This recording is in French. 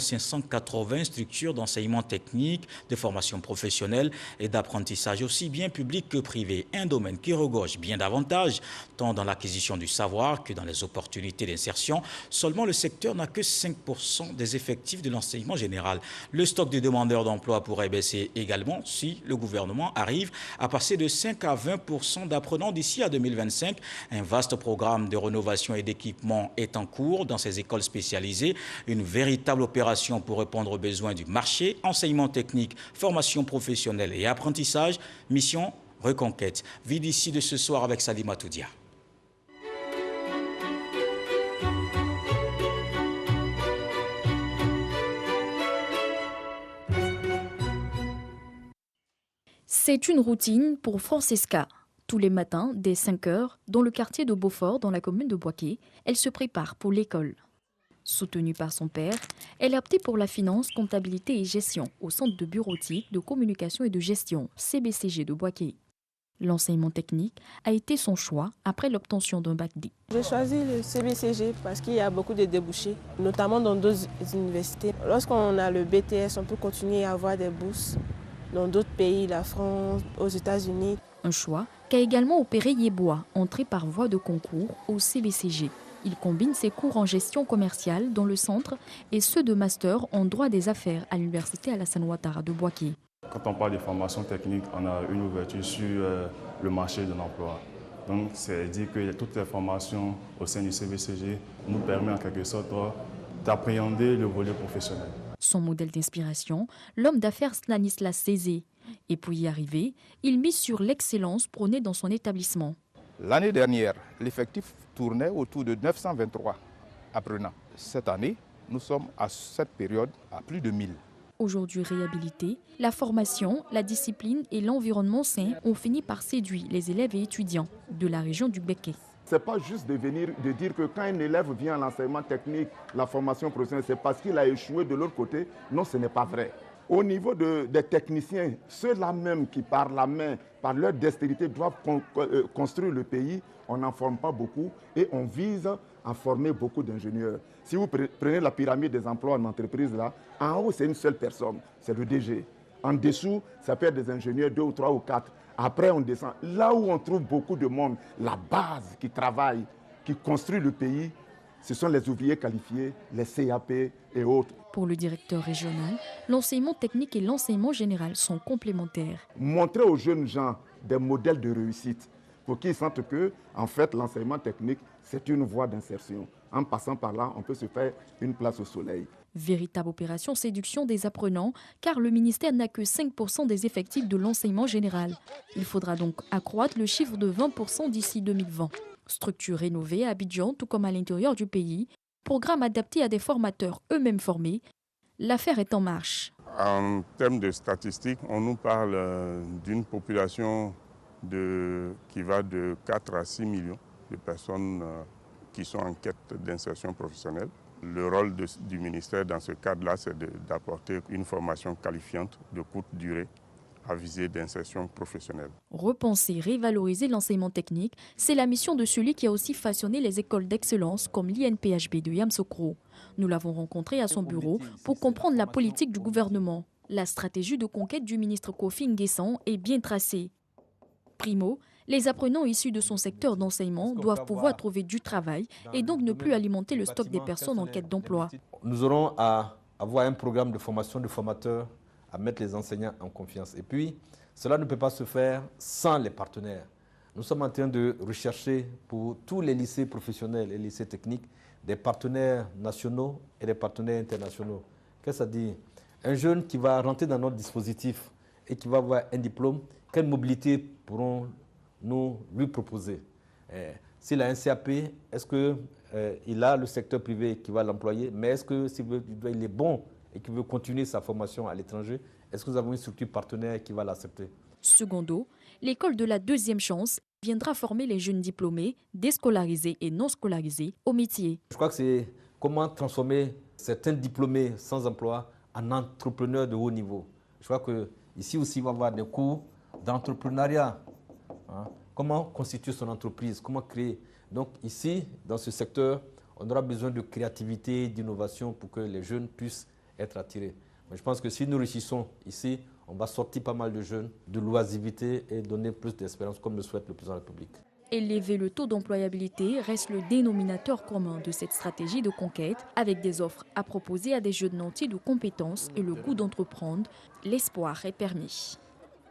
580 structures d'enseignement technique, de formation professionnelle et d'apprentissage, aussi bien public que privé. Un domaine qui regorge bien davantage, tant dans l'acquisition du savoir que dans les opportunités d'insertion. Seulement, le secteur n'a que 5% des effectifs de l'enseignement général. Le stock de demandeurs d'emploi pourrait baisser également si le gouvernement arrive à passer de 5 à 20% d'apprenants d'ici à 2025. Un vaste programme de rénovation et d'équipement est en cours dans ces écoles spécialisées. Une véritable opération pour répondre aux besoins du marché, enseignement technique, formation professionnelle et apprentissage, mission Reconquête. Vie d'ici de ce soir avec Salima Toudia. C'est une routine pour Francesca. Tous les matins, dès 5 heures, dans le quartier de Beaufort, dans la commune de Boaké, elle se prépare pour l'école. Soutenue par son père, elle a opté pour la finance, comptabilité et gestion au Centre de bureautique, de communication et de gestion, CBCG de Boaké. L'enseignement technique a été son choix après l'obtention d'un bac D. J'ai choisi le CBCG parce qu'il y a beaucoup de débouchés, notamment dans d'autres universités. Lorsqu'on a le BTS, on peut continuer à avoir des bourses dans d'autres pays, la France, aux États-Unis. Un choix qu'a également opéré Yeboah, entré par voie de concours au CBCG. Il combine ses cours en gestion commerciale dans le centre et ceux de master en droit des affaires à l'université Alassane Ouattara de Boaké. Quand on parle de formation technique, on a une ouverture sur le marché de l'emploi. Donc, c'est dire que toutes les formations au sein du CBCG nous permettent en quelque sorte d'appréhender le volet professionnel. Son modèle d'inspiration, l'homme d'affaires Stanislas Cézé. Et pour y arriver, il mise sur l'excellence prônée dans son établissement. L'année dernière, l'effectif tournait autour de 923 apprenants. Cette année, nous sommes à cette période à plus de 1000. Aujourd'hui réhabilités, la formation, la discipline et l'environnement sain ont fini par séduire les élèves et étudiants de la région du Béké. Ce n'est pas juste de dire que quand un élève vient à l'enseignement technique, la formation professionnelle, c'est parce qu'il a échoué de l'autre côté. Non, ce n'est pas vrai. Au niveau des techniciens, ceux-là même qui par la main, par leur dextérité, doivent construire le pays, on n'en forme pas beaucoup et on vise à former beaucoup d'ingénieurs. Si vous prenez la pyramide des emplois en entreprise, là, en haut, c'est une seule personne, c'est le DG. En dessous, ça peut être des ingénieurs, 2 ou 3 ou 4. Après, on descend. Là où on trouve beaucoup de monde, la base qui travaille, qui construit le pays, ce sont les ouvriers qualifiés, les CAP et autres. Pour le directeur régional, l'enseignement technique et l'enseignement général sont complémentaires. Montrer aux jeunes gens des modèles de réussite pour qu'ils sentent que, en fait, l'enseignement technique, c'est une voie d'insertion. En passant par là, on peut se faire une place au soleil. Véritable opération séduction des apprenants, car le ministère n'a que 5% des effectifs de l'enseignement général. Il faudra donc accroître le chiffre de 20% d'ici 2020. Structure rénovée à Abidjan, tout comme à l'intérieur du pays, programme adapté à des formateurs eux-mêmes formés. L'affaire est en marche. En termes de statistiques, on nous parle d'une population qui va de 4 à 6 millions de personnes qui sont en quête d'insertion professionnelle. Le rôle du ministère dans ce cadre-là, c'est d'apporter une formation qualifiante de courte durée à visée d'insertion professionnelle. Repenser, révaloriser l'enseignement technique, c'est la mission de celui qui a aussi façonné les écoles d'excellence comme l'INPHB de Yamoussoukro. Nous l'avons rencontré à son bureau pour comprendre la politique du gouvernement. La stratégie de conquête du ministre Kofi Nguessan est bien tracée. Primo, les apprenants issus de son secteur d'enseignement doivent pouvoir trouver du travail et donc ne plus alimenter le stock des personnes en quête d'emploi. Nous aurons à avoir un programme de formation de formateurs, à mettre les enseignants en confiance. Et puis, cela ne peut pas se faire sans les partenaires. Nous sommes en train de rechercher pour tous les lycées professionnels et lycées techniques des partenaires nationaux et des partenaires internationaux. Qu'est-ce que ça dit? Un jeune qui va rentrer dans notre dispositif et qui va avoir un diplôme, quelle mobilité pourrons-nous lui proposer? S'il a un CAP, est-ce qu'il a le secteur privé qui va l'employer? Mais est-ce que s'il est bon et qu'il veut continuer sa formation à l'étranger, est-ce que nous avons une structure partenaire qui va l'accepter? Secondo, l'école de la deuxième chance viendra former les jeunes diplômés, déscolarisés et non scolarisés au métier. Je crois que c'est comment transformer certains diplômés sans emploi en entrepreneurs de haut niveau. Je crois qu'ici aussi, il va y avoir des cours d'entrepreneuriat. Comment constituer son entreprise, comment créer. Donc ici, dans ce secteur, on aura besoin de créativité, d'innovation pour que les jeunes puissent être attirés. Mais je pense que si nous réussissons ici, on va sortir pas mal de jeunes de l'oisiveté et donner plus d'espérance comme le souhaite le président de la République. Élever le taux d'employabilité reste le dénominateur commun de cette stratégie de conquête, avec des offres à proposer à des jeunes nantis de compétences et le goût d'entreprendre. L'espoir est permis.